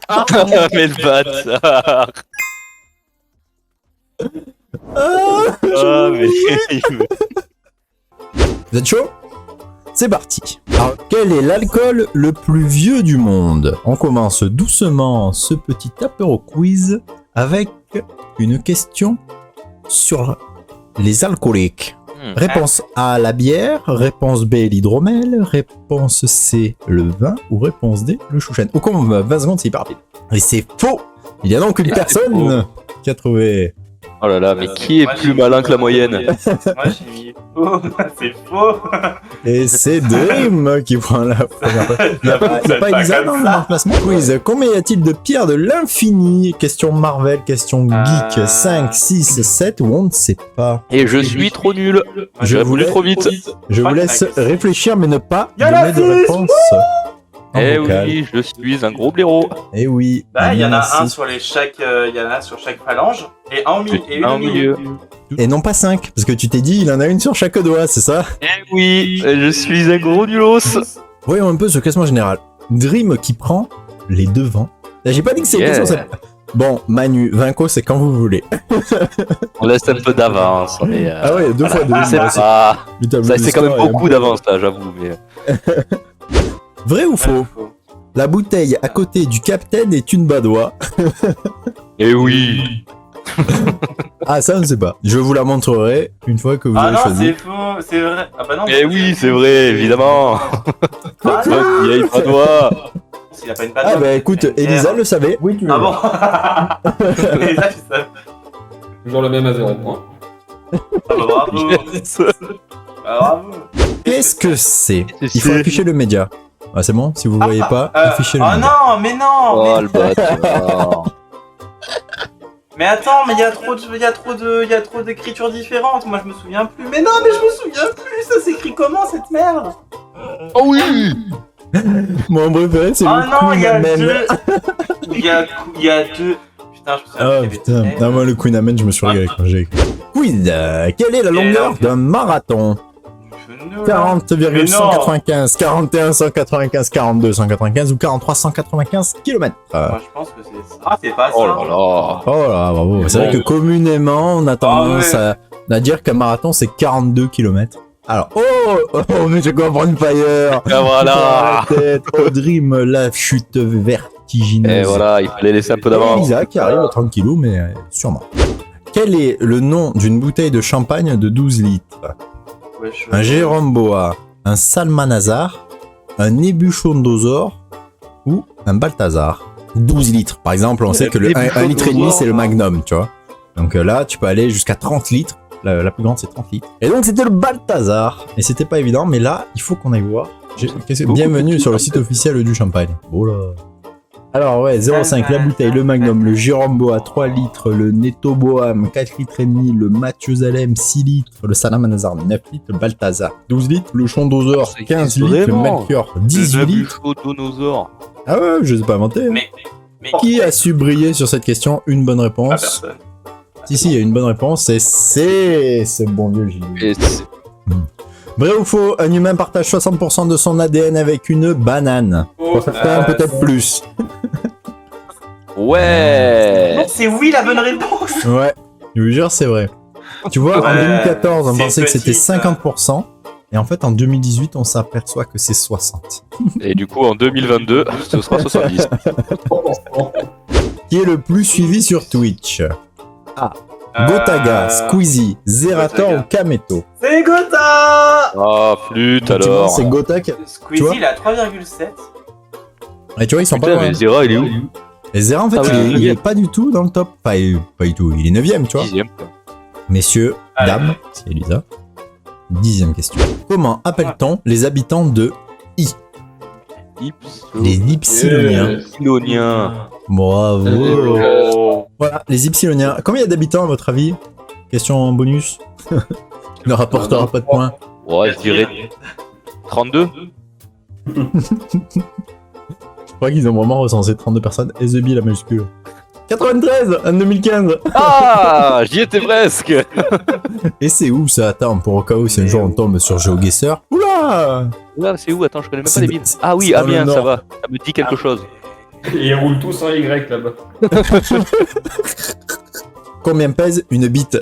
Ah, mais le bâtard. Ah, mais... Vous êtes chaud? C'est parti. Alors, quel est l'alcool le plus vieux du monde? On commence doucement ce petit apéro quiz avec une question sur les alcooliques. Réponse A, la bière. Réponse B, l'hydromel. Réponse C, le vin. Ou réponse D, le chouchen. Au compte 20 secondes, c'est hyper rapide. Et c'est faux. Il y a donc une personne qui a trouvé... Oh là là, mais qui est plus malin que la moyenne? Moi j'ai mis faux, c'est faux. Et c'est Dream qui prend la première place. Il n'y a pas Elisa dans le classement. Quiz. Combien y a-t-il de pierres de l'infini? Question Marvel, question geek. 5, 6, 7 ou on ne sait pas. Et je suis trop nul. Je J'ai répondu voulais- trop vite. Je vous laisse réfléchir mais ne pas Y'a donner de la réponse. En Eh vocal. oui, je suis un gros blaireau. Eh oui. Bah, il y en a un Merci. sur chaque phalange et un au milieu. Et une Un au au milieu. milieu. Et non pas 5, parce que tu t'es dit il en a une sur chaque doigt, c'est ça? Eh oui, je suis un gros nulos. Voyons un peu ce classement général. Dream qui prend les devants. Là, j'ai pas dit que c'est une Yeah. question, c'est... Bon, Manu, Vinco, c'est quand vous voulez. On laisse un peu d'avance. Mais Ah ouais, deux fois deux. c'est Bah, pas... le tableau Ça, c'est quand même d'histoire est un beaucoup peu- d'avance là, j'avoue. Mais... Vrai ou faux? La bouteille à côté du Capitaine est une badoie. Eh oui. Ah, ça, on ne sait pas. Je vous la montrerai une fois que vous Ah avez non, choisi. c'est faux, c'est vrai. Ah bah non. Eh oui, c'est vrai, évidemment. Ah Votre non, vieille padoie. s'il a pas une Ah patte. bah écoute, Elisa le savait. Oui, tu Ah bon. Elisa, tu sais. Toujours le même à 0 points. Ah bah bravo. Yes. Ah, bravo. Qu'est-ce que c'est? C'est- Il faut afficher le média. Ah, c'est bon? Si vous voyez pas, affichez le Oh média. non, mais non. Oh le bâtard. Mais attends, mais il y a trop d'écritures différentes. Moi, je me souviens plus. Mais non, mais je me souviens plus. Ça s'écrit comment cette merde? Oh oui. Mon préféré, c'est Ah le non, il y a Queen Amen. deux. Il y a deux. Putain, je me souviens Ah plus qu'il y putain, avait deux. non, moi le Queen Amen, je me suis régalé quand j'ai écrit. Quiz, quelle est la longueur d'un marathon? Je ne- 40,195, 41, 195, 42, 195 ou 43, 195 km. Moi, je pense que c'est ça. Ah, c'est pas ça. Oh là là. Oh là, bravo. C'est vrai que communément, on a tendance à dire qu'un marathon, c'est 42 km. Alors, oh, mais je comprends pas ailleurs. Ah voilà. Oh, Dream, la chute vertigineuse. Et voilà, il fallait laisser un peu Et d'avance. Elisa qui arrive tranquillou, mais sûrement. Quel est le nom d'une bouteille de champagne de 12 litres? Ouais, Un Jérôme Boa, un Salmanazar, un Ébuchondosaure ou un Balthazar? 12 litres. Par exemple, on sait que le 1 litre et demi, c'est le Magnum, tu vois. Donc là, tu peux aller jusqu'à 30 litres. La plus grande, c'est 30 litres. Et donc, c'était le Balthazar. Et c'était pas évident, mais là, il faut qu'on aille voir. Bienvenue sur le site officiel du champagne. Oh là. Alors ouais, 0,5 la bouteille, le Magnum, le Jérôme Boa 3 litres, le Netto Bohème 4 litres et demi, le Mathieu-Zalem 6 litres, le Salmanazar 9 litres, le Balthazar 12 litres, le Chondosor Ça 15 existe litres, le vraiment. Melchior 18 litres. Photonosaure. Ah ouais, je les ai pas inventés. Hein. Mais Qui a su briller sur cette question? Une bonne Pas réponse. personne. Si, il y a une bonne réponse, et c'est ce bon vieux Gilles. Et c'est- Vrai ou faux, un humain partage 60% de son ADN avec une banane. Pour certains, peut-être plus. Ouais. Non, c'est oui la bonne réponse. Ouais, je vous jure, c'est vrai. Tu vois, en Ouais, 2014, on c'est pensait que c'était petit, 50%, et en fait, en 2018, on s'aperçoit que c'est 60%. Et du coup, en 2022, ce sera 70. Qui est le plus suivi sur Twitch? Gotaga, Squeezie, Zerator Gotaga. ou Kameto? C'est Gotha. Ah, flûte Effectivement, alors. c'est Gotha qui... Tu vois Squeezie, il a 3,7. Et tu vois, ils sont pas Putain, loin. mais Zera, il est où? Et Zera, en fait, Ah ouais, il est pas du tout dans le top. Enfin, pas du tout, il est 9ème, tu vois. 10ème. Messieurs, Allez. dames, c'est Elisa. 10ème question. Comment appelle-t-on les habitants de les Ypsiloniens? Ypsiloniens. Bravo. Oh. Voilà, les Ypsiloniens. Combien il y a d'habitants à votre avis? Question en bonus. Ne rapportera pas de points. Ouais, je dirais 32. Je crois qu'ils ont vraiment recensé 32 personnes. Et The Bee, la majuscule. 93 en 2015. Ah, j'y étais presque. Et c'est où ça? Attends, pour au cas où si un jour on tombe sur GeoGuessr. Oula! Là, c'est où? Attends, je connais même pas C'est- les villes. Ah oui, c'est dans le Amiens, ça nord. va. Ça me dit quelque chose. Et ils roulent tous en Y là-bas. Combien pèse une bite?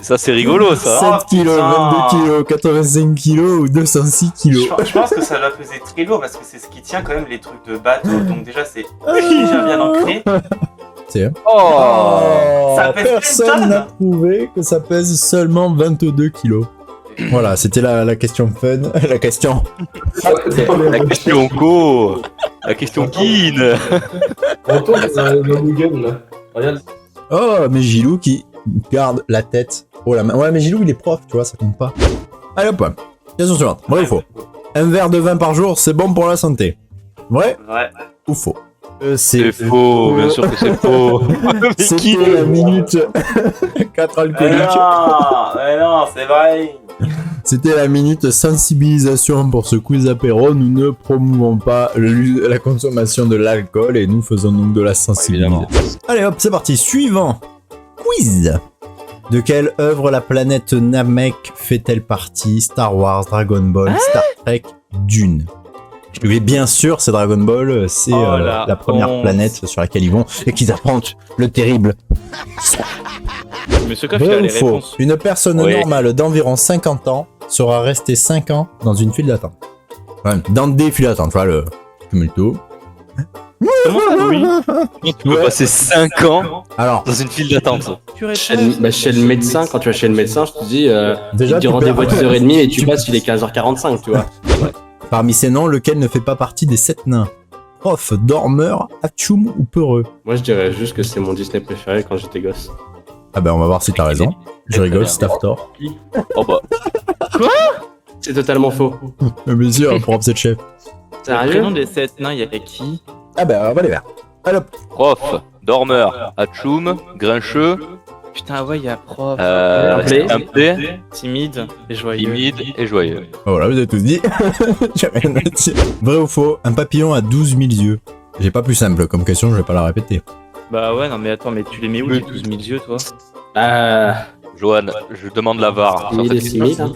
Ça, c'est rigolo, ça. 7 kilos, putain. 22 kilos, 85 kilos ou 206 kilos. Je pense que ça doit peser très lourd parce que c'est ce qui tient quand même les trucs de bateau. Donc déjà c'est déjà bien ancré. C'est Oh Ça pèse une personne tonne. n'a prouvé que ça pèse seulement 22 kilos. Voilà, c'était la question fun. La question. La question co. La question Keane. On tourne dans Google là. Regarde. Oh, mais Gilou qui garde la tête. Oh la main. Ouais, mais Gilou il est prof, tu vois, ça compte pas. Allez hop. Question suivante. Vrai ou faux? Un verre de vin par jour, c'est bon pour la santé. Vrai Ouais. ou faux? C'est faux, bien sûr que c'est faux. Mais qui C'était la minute 4 alcooliques. Mais non, c'est vrai. C'était la minute sensibilisation pour ce quiz apéro. Nous ne promouvons pas la consommation de l'alcool et nous faisons donc de la sensibilisation. Allez hop, c'est parti. Suivant. Quiz. De quelle œuvre la planète Namek fait-elle partie? Star Wars, Dragon Ball, Star Trek, Dune. Oui, bien sûr, c'est Dragon Ball. C'est Oh la la première honte. planète sur laquelle ils vont et qu'ils affrontent le terrible. Monsieur Coff, il a Vrai ou les faux? réponses. Une personne Oui. normale d'environ 50 ans sera restée 5 ans dans une file d'attente. Ouais, dans des files d'attente, tu vois, le tumulto. Comment ça, oui? tu peux passer 5 ans Alors, dans une file d'attente? Chez le médecin, quand tu vas chez le médecin, je te dis, déjà, il te tu rendez-vous à perds- 10h30, mais tu passes, il est 15h45, tu vois. parmi ces noms, lequel ne fait pas partie des 7 nains? Prof, dormeur, atchoum ou peureux? Moi, je dirais juste que c'est mon Disney préféré quand j'étais gosse. Ah ben, on va voir si t'as raison. Je rigole, si t'as tort. Oh bah, C'est totalement faux. Bien sûr, prof, c'est le chef. Le prénom Sérieux? des 7 nains, il y a qui? Ah ben, on va les faire. Allez hop. prof, dormeur, atchoum, grincheux, Putain, ouais, il y a prof, Simplé. simplé, timide et joyeux. timide et joyeux. Voilà, vous avez tous dit. J'ai rien à dire. Vrai ou faux? Un papillon a 12 000 yeux. J'ai pas plus simple comme question, je vais pas la répéter. Bah ouais, non mais attends, mais tu les mets où les 12 000 yeux, toi? Johan, je demande la VAR. sur 1000 et cette 6000, hein.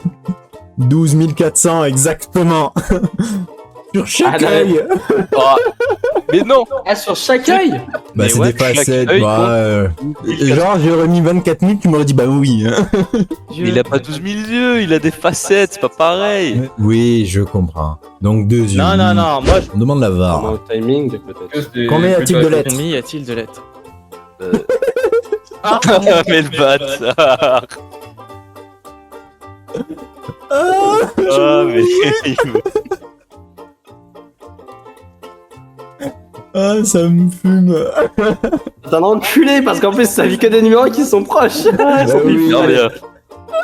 12 400, exactement. Sur chaque Ah, non. œil. Oh, mais non. Ah, sur chaque œil? Bah, Mais c'est ouais, des facettes. chaque œil Bah, genre, j'ai remis 24 000, tu m'aurais dit bah oui. Hein. Mais il a pas 12 000 yeux, il a des facettes, c'est pas pareil. Oui, je comprends. Donc 2 yeux. Non, non, non, moi, On demande la VAR. Au timing, peut-être. Combien y a-t-il de lettres? combien y a-t-il de lettres? Mais le bâtard. Ah, mais Ah, ça me fume. T'es un enculé, parce qu'en plus, ça vit que des numéros qui sont proches. Bah oui. non, mais,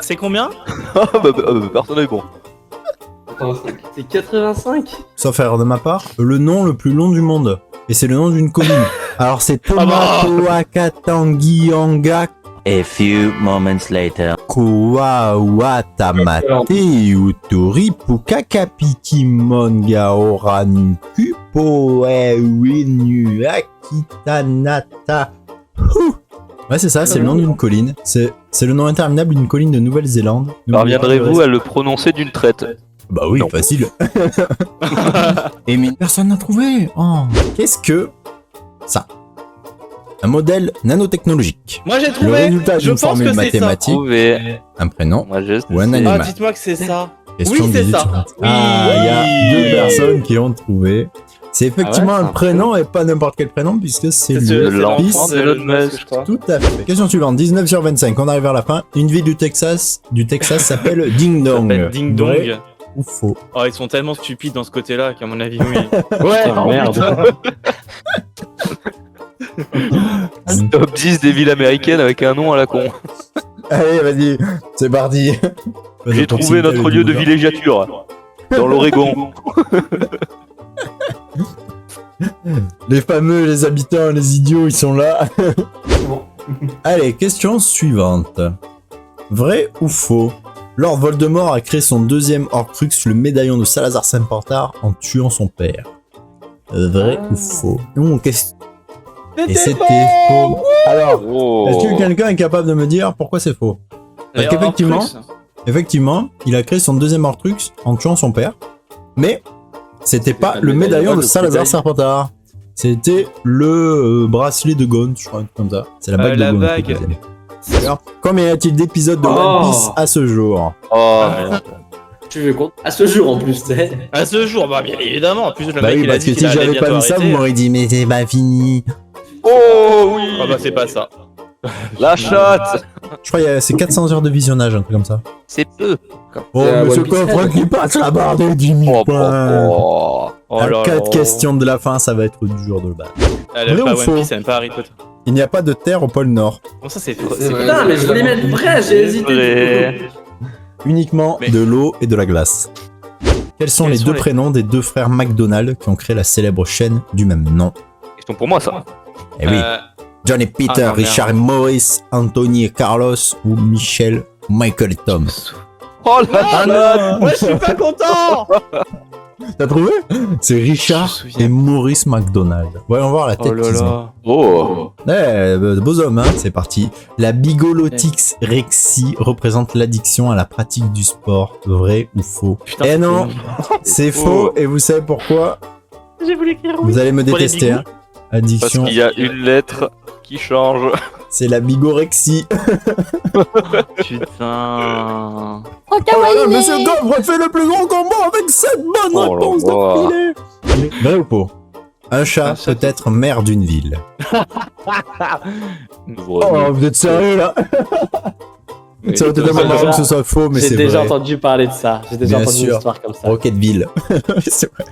C'est combien? personne n'est bon. C'est 85. Sauf erreur de ma part, le nom le plus long du monde. Et c'est le nom d'une colline. Alors c'est Tomatoakatangianga A few moments later. Koawatamate Utori Pukakapiki Monga Oranuku Poewinu Akitanata. Ouais, c'est ça, c'est le nom d'une colline. C'est le nom interminable d'une colline de Nouvelle-Zélande. Parviendrez-vous à le prononcer d'une traite? Bah oui, Non. facile. Et mais personne n'a trouvé. Oh. Qu'est-ce que ça? Un modèle nanotechnologique. Moi j'ai Le trouvé! résultat Je d'une pense formule que c'est ça! mathématique, Trouvé. un prénom Moi, je ou un Ah, animal. dites-moi que c'est ça! Question oui, c'est 18 ça. sur 20. Oui. Ah, il y a deux personnes qui ont trouvé. C'est effectivement Ah ouais, un prénom et pas n'importe quel prénom puisque c'est C'est le l'enfant fils. de Elon Musk, je crois. Tout à fait. Question suivante, 19 sur 25, on arrive vers la fin. Une ville du Texas s'appelle Ding Ça Dong. s'appelle Ding Vrai Dong. ou faux? Oh, ils sont tellement stupides dans ce côté-là qu'à mon avis, oui. Ouais, merde. Top 10 des villes américaines avec un nom à la con. Allez, vas-y, c'est parti. J'ai trouvé notre lieu de villégiature. Dans l'Oregon. Les fameux, les habitants, les idiots, ils sont là. Bon. Allez, question suivante. Vrai ou faux? Lord Voldemort a créé son deuxième Horcrux, le médaillon de Salazar Saint-Portard, en tuant son père. Vrai ou faux? Et c'était faux. Alors, Oh. est-ce que quelqu'un est capable de me dire pourquoi c'est faux? Parce D'ailleurs, qu'effectivement, Horcrux, effectivement, il a créé son deuxième Horcrux en tuant son père. Mais C'était pas pas le médaillon de de Salazar médaille. Serpentard. C'était le bracelet de Gon, je crois, un truc comme ça. C'est la bague de la Gon. bague. que vous avez. Alors, combien y a-t-il d'épisodes de Oh. One Piece à ce jour? Oh, merde. Tu veux compte à ce jour en plus, t'es. À ce jour, bah bien évidemment. En plus, le Bah mec oui, il a parce dit que qu'il si allait j'avais pas bientôt vu ça, vous arrêter. m'auriez dit, mais c'est pas fini. Oh oui. Ah bah c'est pas ça. La chatte. Je crois que c'est 400 heures de visionnage, un truc comme ça. C'est peu. Oh, C'est mais One ce Piece coffre Red. qui passe la barre des 10 000 Oh, points. oh, Oh À là 4 là. questions de la fin, ça va être dur de le battre. Elle aime Vrai pas ou One faux? Piece, elle aime pas Harry Potter. Il n'y a pas de terre au pôle Nord. Bon ça c'est Putain, mais je voulais mettre vrai, j'ai hésité. vrai. Uniquement Mais- de l'eau et de la glace. Quels sont Quels les sont deux les- prénoms des deux frères McDonald qui ont créé la célèbre chaîne du même nom? Question pour moi, ça. Eh oui, John et Peter, Ah non, Richard et merde. Maurice, Anthony et Carlos ou Michel, Michael et Tom. Oh la chatte. Moi je suis pas content. T'as trouvé? C'est Richard Je me souviens. et Maurice McDonald. Voyons voir la tête Oh là qu'ils ont. là. Oh. De beaux hommes, hein. C'est parti. La bigolotix rexi représente l'addiction à la pratique du sport. Vrai ou faux? Putain, Eh c'est non, terrible. c'est faux. Et vous savez pourquoi? J'ai voulu écrire Vous allez me Pour les détester, hein. Parce Addiction, qu'il y a une lettre qui change. c'est la bigorexie. Putain. Oh là là, Monsieur Goff fait le plus grand combo avec cette bonne Oh là réponse là. d'affilée. Vrai ou faux? Un chat Un chat, peut être maire d'une ville. Ouvre-le. Oh, vous êtes sérieux là? Ça aurait été tellement marrant que ce soit faux, mais J'ai c'est déjà vrai. entendu parler de ça. J'ai déjà Bien entendu sûr. une histoire comme ça. Roquetteville. C'est vrai.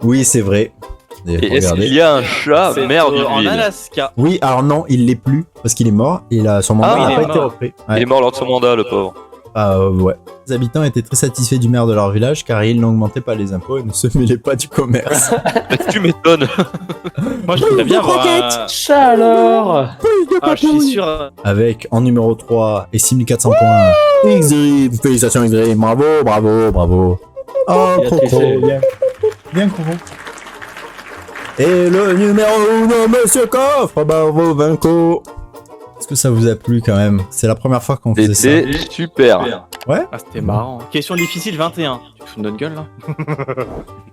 Oui, c'est vrai. Et est-ce Regardez. qu'il y a un chat C'est maire d'une en ville? Alaska. Oui, alors non, il l'est plus parce qu'il est mort. Et son mandat Ah, n'a il pas est été mort. repris. Il Ouais. est mort lors de son mandat, le pauvre. Ouais. Les habitants étaient très satisfaits du maire de leur village car il n'augmentait pas les impôts et ne se mêlait pas du commerce. Tu m'étonnes. Moi je voudrais bien voir. Chat alors. Ah, je suis sûr. Avec en numéro 3 et 6400 points. X-Dream, félicitations X-Dream, bravo, bravo, bravo. Oh, Il a Coco, triché. bien. Bien, Coco. Et le numéro 1, Monsieur Coffre, bravo, Vinco. Est-ce que ça vous a plu quand même? C'est la première fois qu'on faisait ça. C'était super. Ah, c'était marrant. Question difficile 21. Tu te fous de notre gueule là?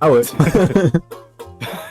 Ah ouais.